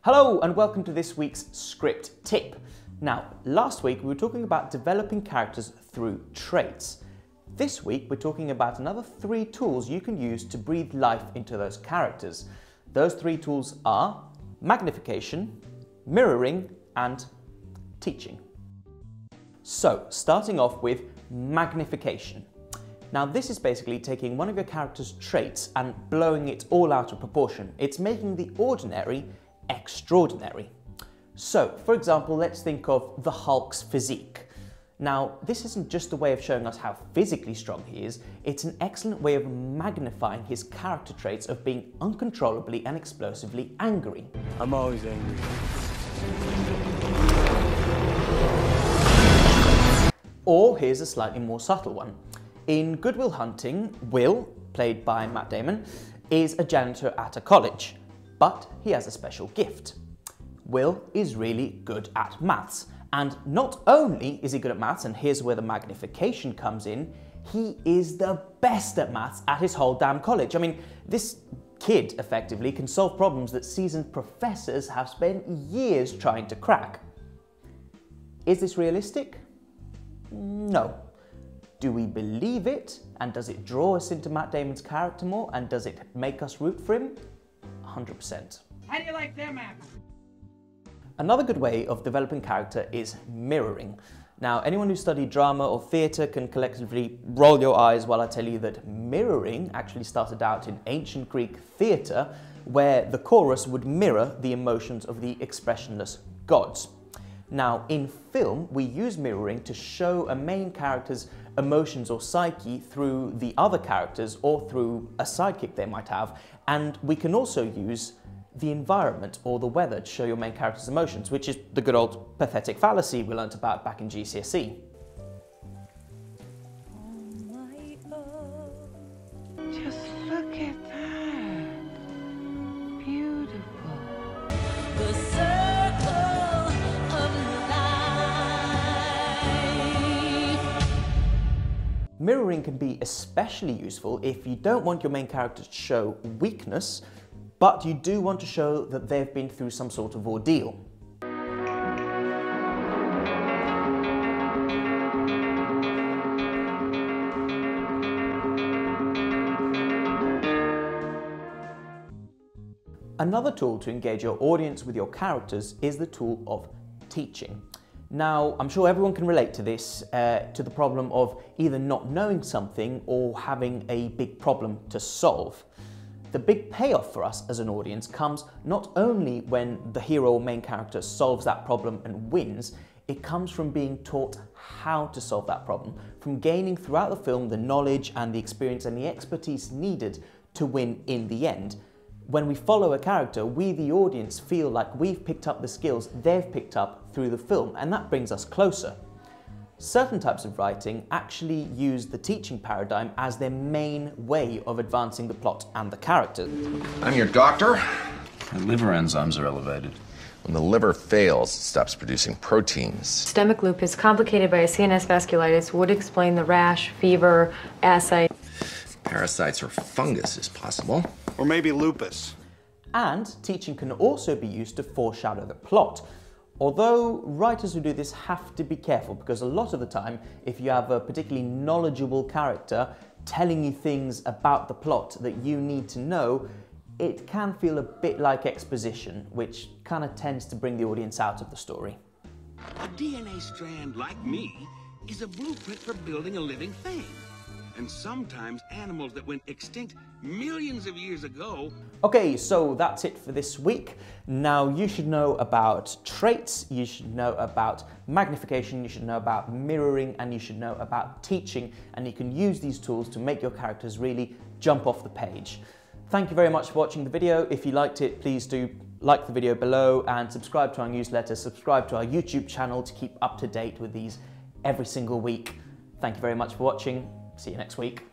Hello and welcome to this week's script tip. Now, last week we were talking about developing characters through traits. This week we're talking about another 3 tools you can use to breathe life into those characters. Those 3 tools are magnification, mirroring, and teaching. So, starting off with magnification. Now, this is basically taking one of your character's traits and blowing it all out of proportion. It's making the ordinary extraordinary. So, for example, let's think of the Hulk's physique. Now, this isn't just a way of showing us how physically strong he is, it's an excellent way of magnifying his character traits of being uncontrollably and explosively angry. I'm always angry. Or here's a slightly more subtle one. In Good Will Hunting, Will, played by Matt Damon, is a janitor at a college. But he has a special gift. Will is really good at maths. And not only is he good at maths, and here's where the magnification comes in, he is the best at maths at his whole damn college. I mean, this kid effectively can solve problems that seasoned professors have spent years trying to crack. Is this realistic? No. Do we believe it? And does it draw us into Matt Damon's character more? And does it make us root for him? 100%. How do you like them apples? Another good way of developing character is mirroring. Now, anyone who studied drama or theatre can collectively roll your eyes while I tell you that mirroring actually started out in ancient Greek theatre, where the chorus would mirror the emotions of the expressionless gods. Now, in film, we use mirroring to show a main character's emotions or psyche through the other characters or through a sidekick they might have, and we can also use the environment or the weather to show your main character's emotions, which is the good old pathetic fallacy we learnt about back in GCSE. Just look at that. Beautiful. The circle of life. Mirroring can be especially useful if you don't want your main character to show weakness, but you do want to show that they've been through some sort of ordeal. Another tool to engage your audience with your characters is the tool of teaching. Now, I'm sure everyone can relate to this, to the problem of either not knowing something or having a big problem to solve. The big payoff for us as an audience comes not only when the hero or main character solves that problem and wins, it comes from being taught how to solve that problem, from gaining throughout the film the knowledge and the experience and the expertise needed to win in the end. When we follow a character, we, the audience, feel like we've picked up the skills they've picked up through the film, and that brings us closer. Certain types of writing actually use the teaching paradigm as their main way of advancing the plot and the characters. I'm your doctor. The liver enzymes are elevated. When the liver fails, it stops producing proteins. Systemic lupus, complicated by a CNS vasculitis, would explain the rash, fever, ascites. Parasites or fungus is possible. Or maybe lupus. And teaching can also be used to foreshadow the plot. Although writers who do this have to be careful, because a lot of the time, if you have a particularly knowledgeable character telling you things about the plot that you need to know, it can feel a bit like exposition, which kind of tends to bring the audience out of the story. A DNA strand like me is a blueprint for building a living thing. And sometimes animals that went extinct millions of years ago. Okay, so that's it for this week. Now you should know about traits, you should know about magnification, you should know about mirroring, and you should know about teaching, and you can use these tools to make your characters really jump off the page. Thank you very much for watching the video. If you liked it, please do like the video below and subscribe to our newsletter, subscribe to our YouTube channel to keep up to date with these every single week. Thank you very much for watching. See you next week.